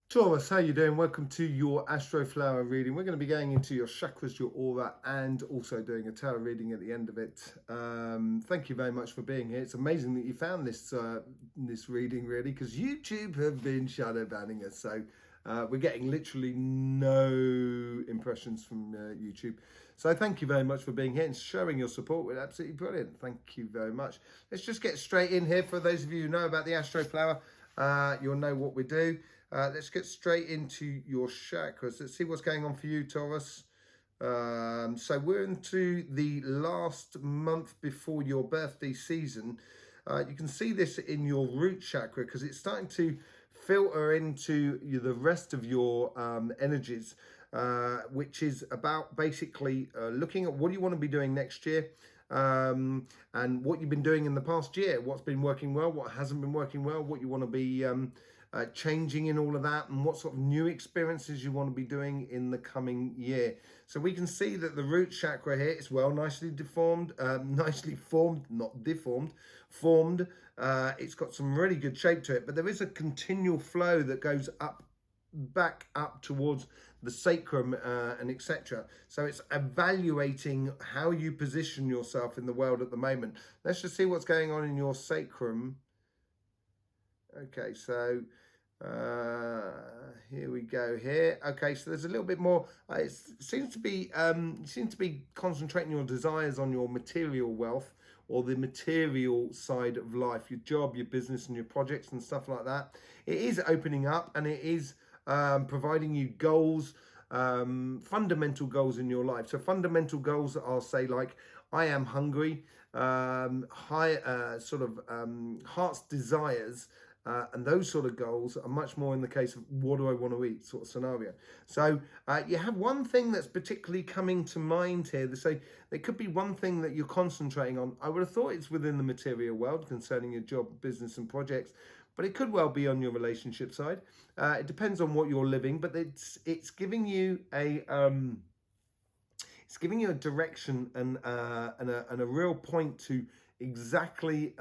Taurus, how you doing? Welcome to your Astroflower reading. We're going to be going into your chakras, your aura, and also doing a tarot reading at the end of it. Thank you very much for being here. It's amazing that you found this reading, really, because YouTube have been shadow banning us. So we're getting literally no impressions from YouTube. So thank you very much for being here and showing your support. We're absolutely brilliant. Thank you very much. Let's just get straight in here. For those of you who know about the Astroflower, you'll know what we do. Let's get straight into your chakras. Let's see what's going on for you, Taurus. So we're into the last month before your birthday season. You can see this in your root chakra because it's starting to filter into the rest of your energies, which is about basically looking at what you want to be doing next year. And what you've been doing in the past year, what's been working well, what hasn't been working well, what you want to be changing in all of that, and what sort of new experiences you want to be doing in the coming year. So we can see that the root chakra here is nicely deformed, nicely formed, not deformed, formed. It's got some really good shape to it, but there is a continual flow that goes back up towards the sacrum and etc. So it's evaluating how you position yourself in the world at the moment. Let's just see what's going on in your sacrum. Okay, so here we go here. Okay, so there's a little bit more. It seems to be concentrating your desires on your material wealth or the material side of life, your job, your business, and your projects and stuff like that. It is opening up, and it is providing you goals, fundamental goals in your life. So fundamental goals, I'll say, like I am hungry, heart's desires. And those sort of goals are much more in the case of what do I want to eat sort of scenario. So you have one thing that's particularly coming to mind here. So there could be one thing that you're concentrating on. I would have thought it's within the material world concerning your job, business and projects, but it could well be on your relationship side. It depends on what you're living, but it's giving you a direction and a real point to exactly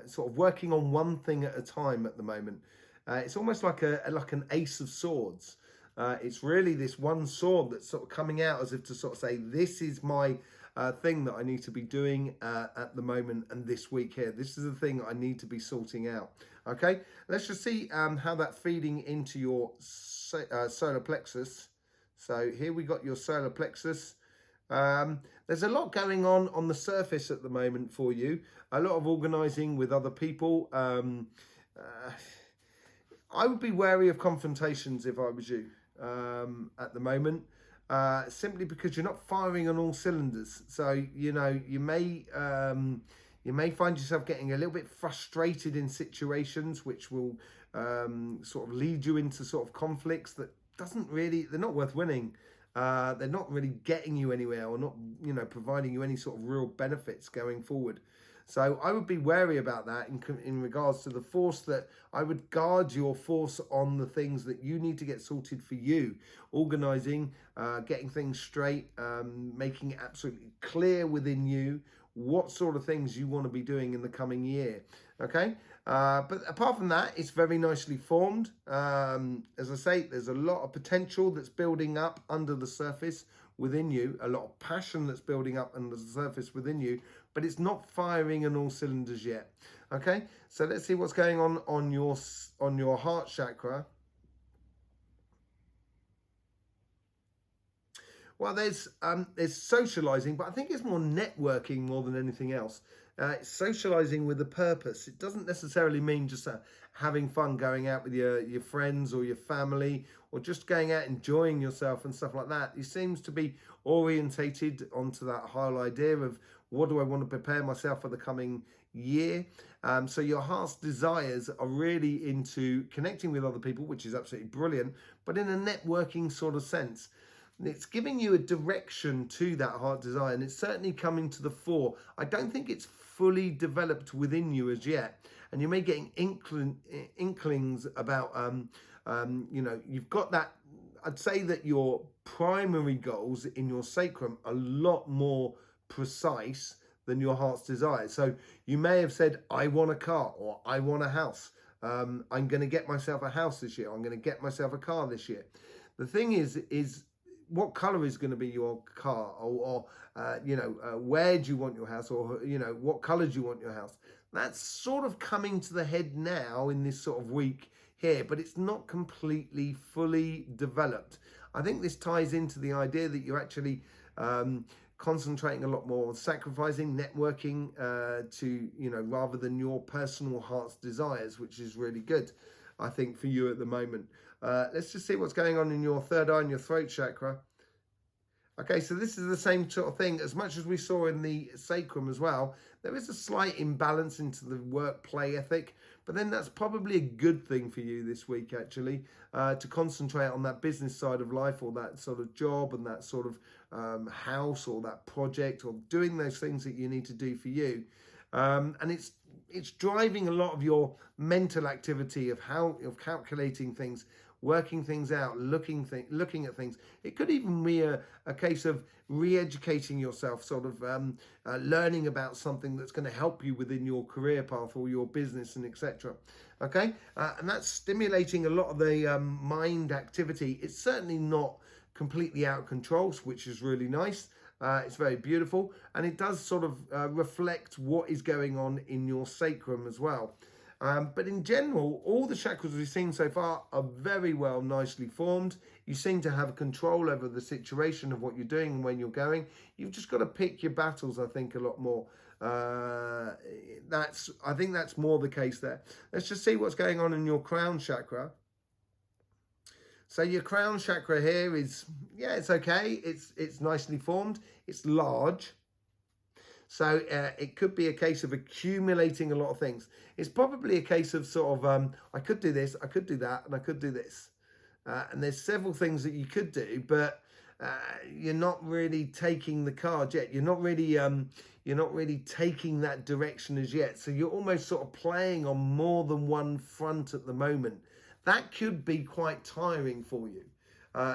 sort of working on one thing at a time at the moment. It's almost like an ace of swords. It's really this one sword that's sort of coming out as if to sort of say, this is my thing that I need to be doing at the moment and this week here. This is the thing I need to be sorting out. Okay, let's just see how that's feeding into your solar plexus. So here we got your solar plexus. There's a lot going on the surface at the moment for you. A lot of organising with other people. I would be wary of confrontations if I was you at the moment, simply because you're not firing on all cylinders. So you may find yourself getting a little bit frustrated in situations which will sort of lead you into sort of conflicts that they're not worth winning. They're not really getting you anywhere or not, providing you any sort of real benefits going forward. So I would be wary about that in regards to the force that I would guard your force on the things that you need to get sorted for you. Organising, getting things straight, making it absolutely clear within you what sort of things you want to be doing in the coming year. Okay, but apart from that, it's very nicely formed. As I say, there's a lot of potential that's building up under the surface within you, a lot of passion that's building up under the surface within you, but it's not firing on all cylinders yet. Okay, so let's see what's going on your heart chakra. Well, there's socializing, but I think it's more networking more than anything else. It's socializing with a purpose. It doesn't necessarily mean just having fun going out with your friends or your family, or just going out enjoying yourself and stuff like that. It seems to be orientated onto that whole idea of what do I want to prepare myself for the coming year. So your heart's desires are really into connecting with other people, which is absolutely brilliant, but in a networking sort of sense. It's giving you a direction to that heart desire, and it's certainly coming to the fore. I don't think it's fully developed within you as yet, and you may get inklings about, you've got that. I'd say that your primary goals in your sacrum are a lot more precise than your heart's desire. So you may have said, I want a car, or I want a house. I'm going to get myself a house this year. I'm going to get myself a car this year. The thing is what color is going to be your car, or where do you want your house, or what color do you want your house? That's sort of coming to the head now in this sort of week here, but it's not completely fully developed. I think this ties into the idea that you're actually concentrating a lot more on sacrificing, networking rather than your personal heart's desires, which is really good, I think, for you at the moment. Let's just see what's going on in your third eye and your throat chakra. Okay, so this is the same sort of thing. As much as we saw in the sacrum as well, there is a slight imbalance into the work play ethic, but then that's probably a good thing for you this week, actually, to concentrate on that business side of life, or that sort of job and that sort of house, or that project, or doing those things that you need to do for you. And it's driving a lot of your mental activity of calculating things, working things out, looking at things. It could even be a case of re-educating yourself, sort of learning about something that's going to help you within your career path or your business, and etc. Okay, and that's stimulating a lot of the mind activity. It's certainly not completely out of control, which is really nice. It's very beautiful, and it does sort of reflect what is going on in your sacrum as well. But in general, all the chakras we've seen so far are very well, nicely formed. You seem to have control over the situation of what you're doing and when you're going. You've just got to pick your battles, I think, a lot more. I think that's more the case there. Let's just see what's going on in your crown chakra. So your crown chakra here is, it's okay. It's nicely formed. It's large. So it could be a case of accumulating a lot of things. It's probably a case of sort of, I could do this, I could do that, and I could do this. And there's several things that you could do, but you're not really taking the card yet. You're not really taking that direction as yet. So you're almost sort of playing on more than one front at the moment. That could be quite tiring for you.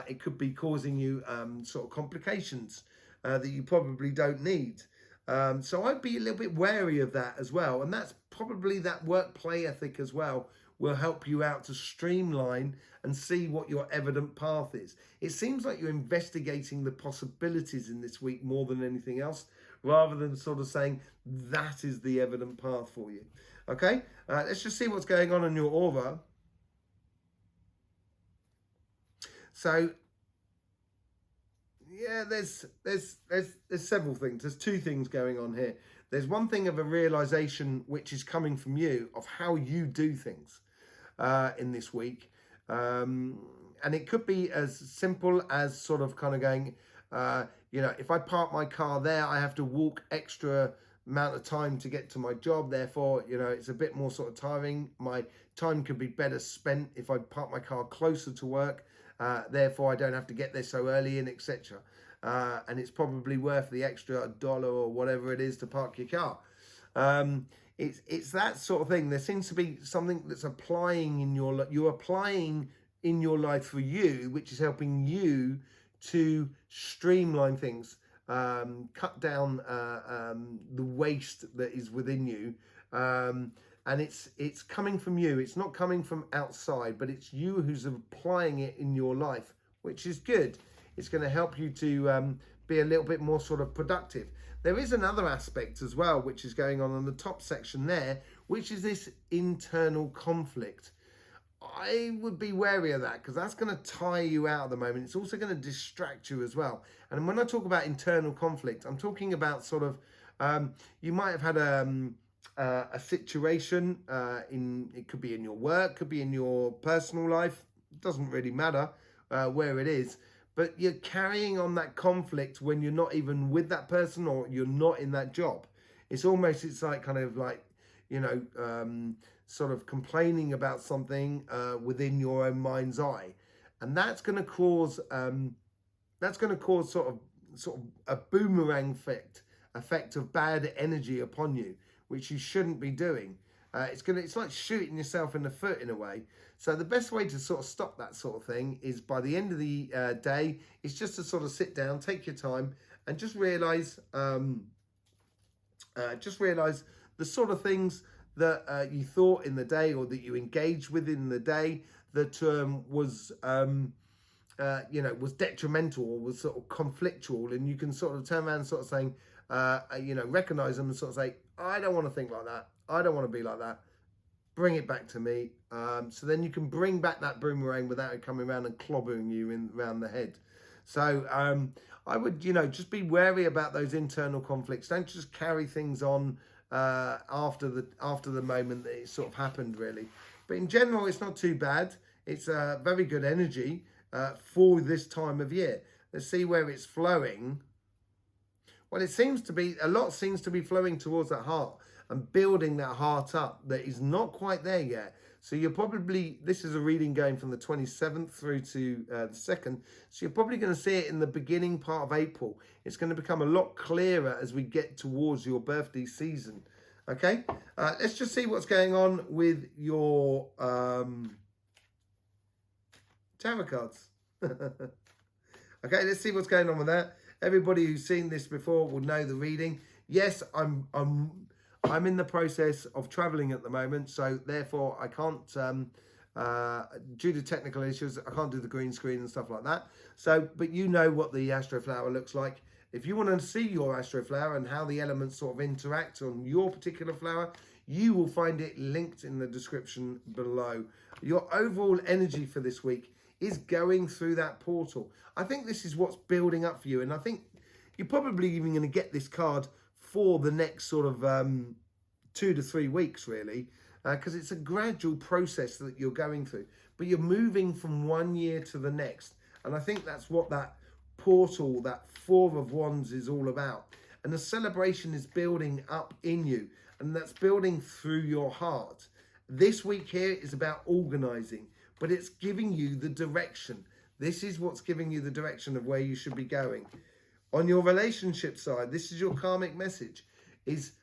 It could be causing you sort of complications that you probably don't need. So I'd be a little bit wary of that as well. And that's probably that work play ethic as well will help you out to streamline and see what your evident path is. It seems like you're investigating the possibilities in this week more than anything else, rather than sort of saying that is the evident path for you. Okay, let's just see what's going on in your aura. So yeah, there's several things. There's two things going on here. There's one thing of a realization which is coming from you of how you do things in this week. And it could be as simple as sort of kind of going, if I park my car there, I have to walk extra amount of time to get to my job. Therefore, it's a bit more sort of tiring. My time could be better spent if I park my car closer to work. Therefore, I don't have to get there so early, and etc. And it's probably worth the extra $1 or whatever it is to park your car. It's that sort of thing. There seems to be something that's applying in you're applying in your life for you, which is helping you to streamline things, cut down the waste that is within you. And it's coming from you. It's not coming from outside, but it's you who's applying it in your life, which is good. It's going to help you to be a little bit more sort of productive. There is another aspect as well, which is going on the top section there, which is this internal conflict. I would be wary of that, because that's going to tire you out at the moment. It's also going to distract you as well. And when I talk about internal conflict, I'm talking about sort of, you might have had a situation it could be in your work, could be in your personal life. It doesn't really matter where it is, but you're carrying on that conflict when you're not even with that person, or you're not in that job. It's like kind of like, sort of complaining about something within your own mind's eye, and that's going to cause sort of a boomerang effect of bad energy upon you, which you shouldn't be doing. It's like shooting yourself in the foot in a way. So the best way to sort of stop that sort of thing is, by the end of the day, is just to sort of sit down, take your time, and just realize the sort of things that you thought in the day, or that you engaged with in the day, that was was detrimental or was sort of conflictual, and you can sort of turn around and sort of saying, recognize them and sort of say, I don't want to think like that. I don't want to be like that. Bring it back to me. So then you can bring back that boomerang without it coming around and clobbering you around the head. So I would, just be wary about those internal conflicts. Don't just carry things on after the moment that it sort of happened, really. But in general, it's not too bad. It's a very good energy for this time of year. Let's see where it's flowing. Well, it seems to be, a lot seems to be flowing towards that heart and building that heart up that is not quite there yet. So you're probably, this is a reading going from the 27th through to the 2nd. So you're probably going to see it in the beginning part of April. It's going to become a lot clearer as we get towards your birthday season. Okay, let's just see what's going on with your tarot cards. Okay, let's see what's going on with that. Everybody who's seen this before will know the reading. Yes, I'm in the process of traveling at the moment, so therefore I can't, due to technical issues, I can't do the green screen and stuff like that. So, but you know what the Astroflower looks like. If you want to see your Astroflower and how the elements sort of interact on your particular flower, you will find it linked in the description below. Your overall energy for this week is going through that portal. I think this is what's building up for you, and I think you're probably even going to get this card for the next sort of 2 to 3 weeks, really, because it's a gradual process that you're going through, but you're moving from one year to the next. And I think that's what that portal, that 4 of Wands, is all about. And the celebration is building up in you, and that's building through your heart. This week here is about organizing, but it's giving you the direction. This is what's giving you the direction of where you should be going. On your relationship side, this is your karmic message, is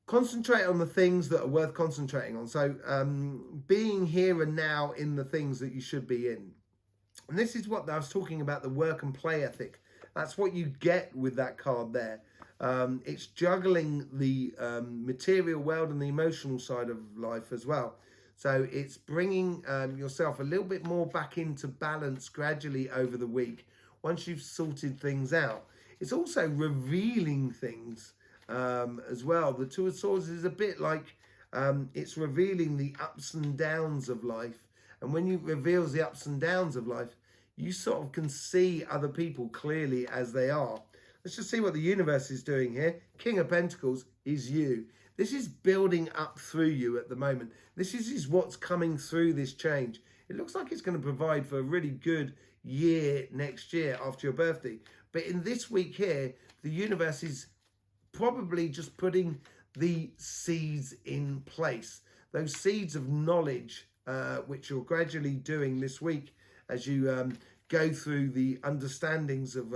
concentrate on the things that are worth concentrating on. So being here and now in the things that you should be in. And this is what I was talking about, the work and play ethic. That's what you get with that card there. It's juggling the material world and the emotional side of life as well. So it's bringing yourself a little bit more back into balance gradually over the week once you've sorted things out. It's also revealing things as well. The 2 of Swords is a bit like it's revealing the ups and downs of life. And when you reveals the ups and downs of life, you sort of can see other people clearly as they are. Let's just see what the universe is doing here. King of Pentacles is you. This is building up through you at the moment. This is what's coming through this change. It looks like it's going to provide for a really good year next year after your birthday. But in this week here, the universe is probably just putting the seeds in place. Those seeds of knowledge, which you're gradually doing this week as you go through the understandings of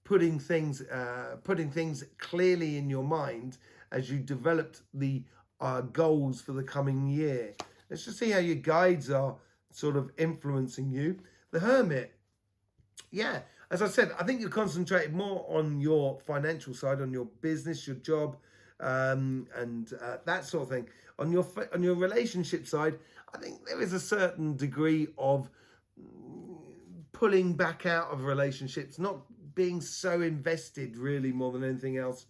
putting things clearly in your mind as you developed the goals for the coming year. Let's just see how your guides are sort of influencing you. The Hermit. Yeah, as I said, I think you're concentrated more on your financial side, on your business, your job, and that sort of thing. On your relationship side, I think there is a certain degree of pulling back out of relationships, not being so invested really more than anything else.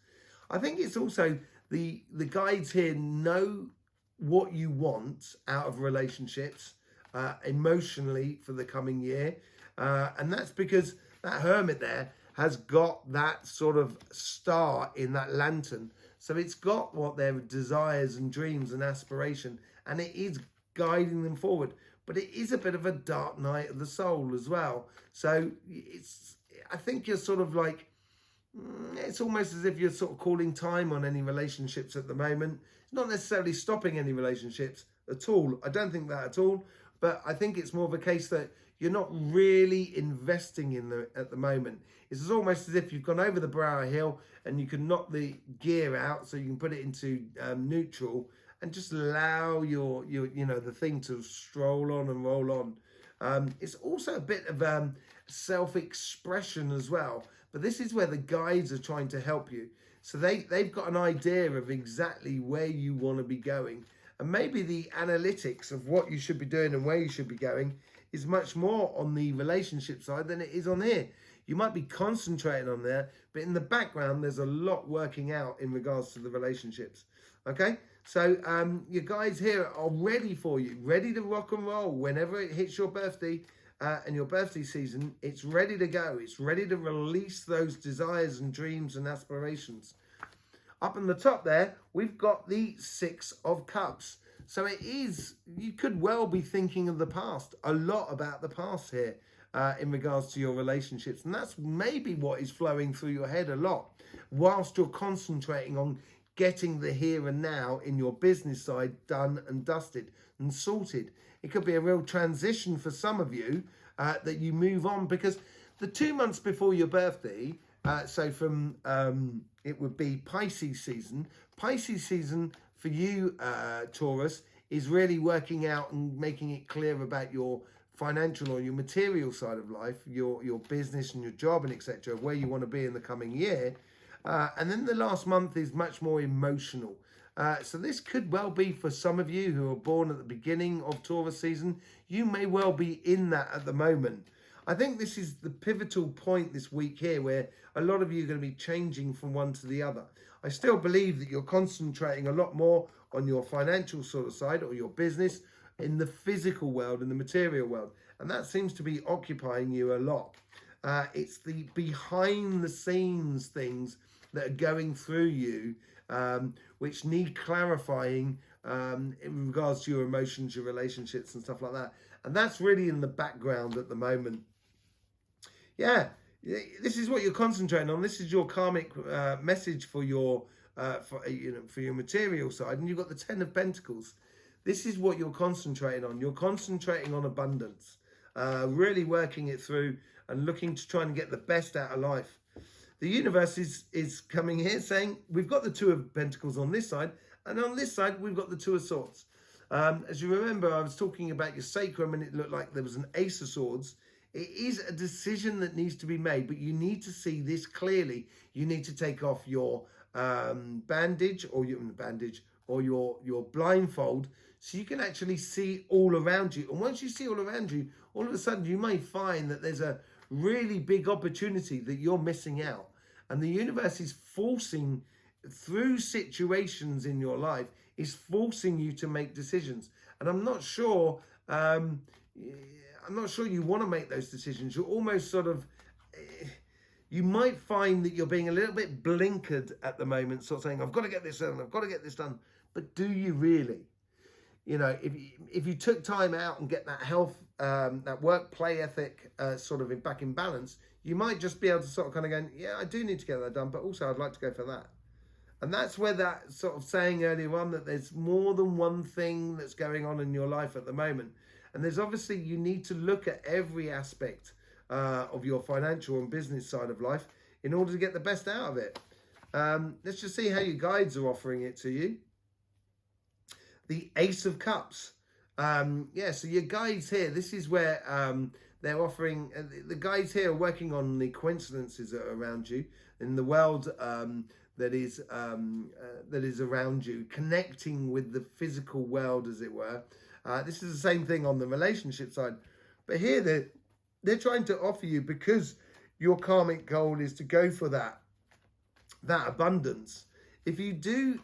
I think it's also the guides here know what you want out of relationships emotionally for the coming year. And that's because that Hermit there has got that sort of star in that lantern. So it's got what their desires and dreams and aspiration, and it is guiding them forward. But it is a bit of a dark night of the soul as well. So I think you're sort of like, it's almost as if you're sort of calling time on any relationships at the moment. Not necessarily stopping any relationships at all. I don't think that at all. But I think it's more of a case that you're not really investing in at the moment. It's almost as if you've gone over the brow of a hill and you can knock the gear out so you can put it into neutral and just allow your the thing to stroll on and roll on. It's also a bit of self-expression as well. But this is where the guides are trying to help you. So they've got an idea of exactly where you want to be going. And maybe the analytics of what you should be doing and where you should be going is much more on the relationship side than it is on here. You might be concentrating on there, but in the background, there's a lot working out in regards to the relationships. Okay, so your guys here are ready for you, ready to rock and roll whenever it hits your birthday and your birthday season. It's ready to go. It's ready to release those desires and dreams and aspirations. Up on the top there, we've got the Six of Cups. So it is, you could well be thinking of the past, a lot about the past here in regards to your relationships. And that's maybe what is flowing through your head a lot, whilst you're concentrating on getting the here and now in your business side done and dusted and sorted. It could be a real transition for some of you that you move on, because the 2 months before your birthday, so from it would be Pisces season. Pisces season for you, Taurus, is really working out and making it clear about your financial or your material side of life, your business and your job and etc., where you want to be in the coming year. And then the last month is much more emotional. So this could well be for some of you who are born at the beginning of Taurus season. You may well be in that at the moment. I think this is the pivotal point this week here, where a lot of you are going to be changing from one to the other. I still believe that you're concentrating a lot more on your financial sort of side or your business in the physical world, in the material world. And that seems to be occupying you a lot. It's the behind the scenes things that are going through you, which need clarifying in regards to your emotions, your relationships and stuff like that. And that's really in the background at the moment. Yeah, this is what you're concentrating on. This is your karmic message for your for your material side. And you've got the 10 of Pentacles. This is what you're concentrating on. You're concentrating on abundance, really working it through and looking to try and get the best out of life. The universe is coming here saying, we've got the 2 of Pentacles on this side, and on this side, we've got the 2 of Swords. As you remember, I was talking about your sacrum, and it looked like there was an Ace of Swords. It is a decision that needs to be made, but you need to see this clearly. You need to take off your bandage or your blindfold, so you can actually see all around you. And once you see all around you, all of a sudden you may find that there's a really big opportunity that you're missing out. And the universe is forcing, through situations in your life, is forcing you to make decisions. And I'm not sure you want to make those decisions. You're almost sort of, you might find that you're being a little bit blinkered at the moment, sort of saying, I've got to get this done, I've got to get this done. But do you really? You know, if you took time out and get that health, that work play ethic sort of back in balance, you might just be able to sort of kind of go, yeah, I do need to get that done, but also I'd like to go for that. And that's where that sort of saying earlier on that there's more than one thing that's going on in your life at the moment. And there's obviously, you need to look at every aspect of your financial and business side of life in order to get the best out of it. Let's just see how your guides are offering it to you. The Ace of Cups. Yeah, so your guides here, this is where they're offering, the guides here are working on the coincidences that are around you in the world that is around you, connecting with the physical world, as it were. This is the same thing on the relationship side. But here they're trying to offer you, because your karmic goal is to go for that abundance. If you do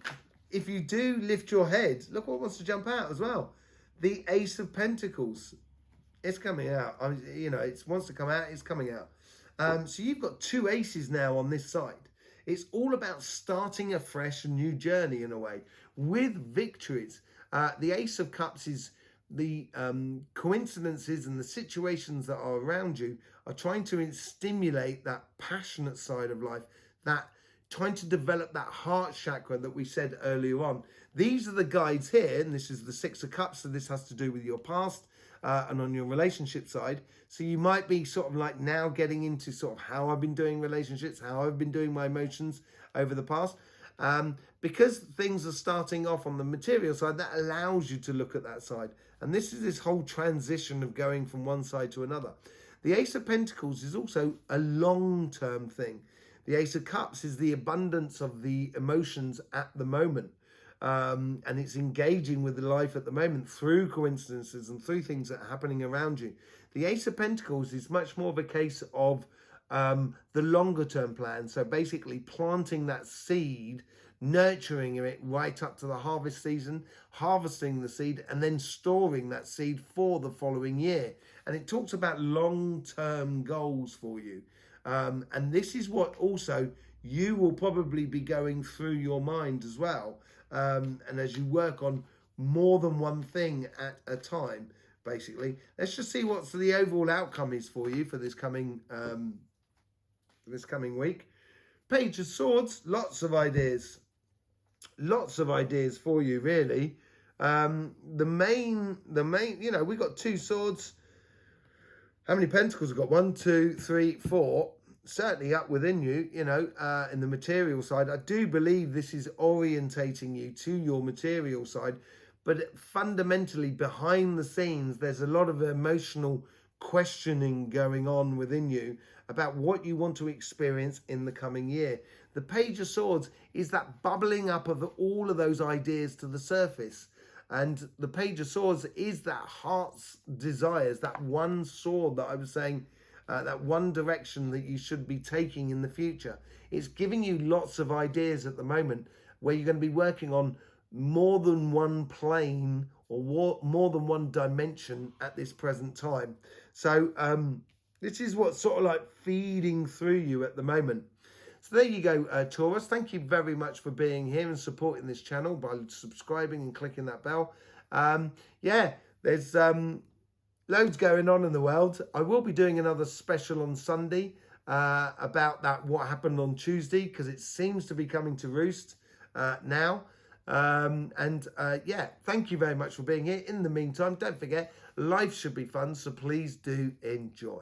lift your head, look what wants to jump out as well. The Ace of Pentacles. It's coming out. You know, it wants to come out. It's coming out. So you've got 2 aces now on this side. It's all about starting a fresh and new journey in a way with victories. The Ace of Cups is the coincidences and the situations that are around you are trying to stimulate that passionate side of life, that trying to develop that heart chakra that we said earlier on. These are the guides here, and this is the 6 of Cups, so this has to do with your past and on your relationship side. So you might be sort of like now getting into sort of how I've been doing relationships, how I've been doing my emotions over the past. Because things are starting off on the material side, that allows you to look at that side. And this is this whole transition of going from one side to another. The Ace of Pentacles is also a long-term thing. The Ace of Cups is the abundance of the emotions at the moment. And it's engaging with the life at the moment through coincidences and through things that are happening around you. The Ace of Pentacles is much more of a case of the longer term plan. So basically planting that seed, nurturing it right up to the harvest season, harvesting the seed, and then storing that seed for the following year. And it talks about long-term goals for you. And this is what also you will probably be going through your mind as well. And as you work on more than one thing at a time, basically. Let's just see what the overall outcome is for you for this coming week. Page of Swords, lots of ideas for you, really. The main, you know, we've got 2 swords. How many pentacles have got? 1, 2, 3, 4. Certainly up within you, you know, in the material side. I do believe this is orientating you to your material side, but fundamentally behind the scenes, there's a lot of emotional questioning going on within you about what you want to experience in the coming year. The Page of Swords is that bubbling up of all of those ideas to the surface. And the Page of Swords is that heart's desires, that one sword that I was saying, that one direction that you should be taking in the future. It's giving you lots of ideas at the moment where you're going to be working on more than one plane or more than one dimension at this present time. So this is what's sort of like feeding through you at the moment. So there you go, Taurus. Thank you very much for being here and supporting this channel by subscribing and clicking that bell. Yeah, there's loads going on in the world. I will be doing another special on Sunday about what happened on Tuesday, because it seems to be coming to roost now. Yeah, thank you very much for being here. In the meantime, don't forget, life should be fun, so please do enjoy.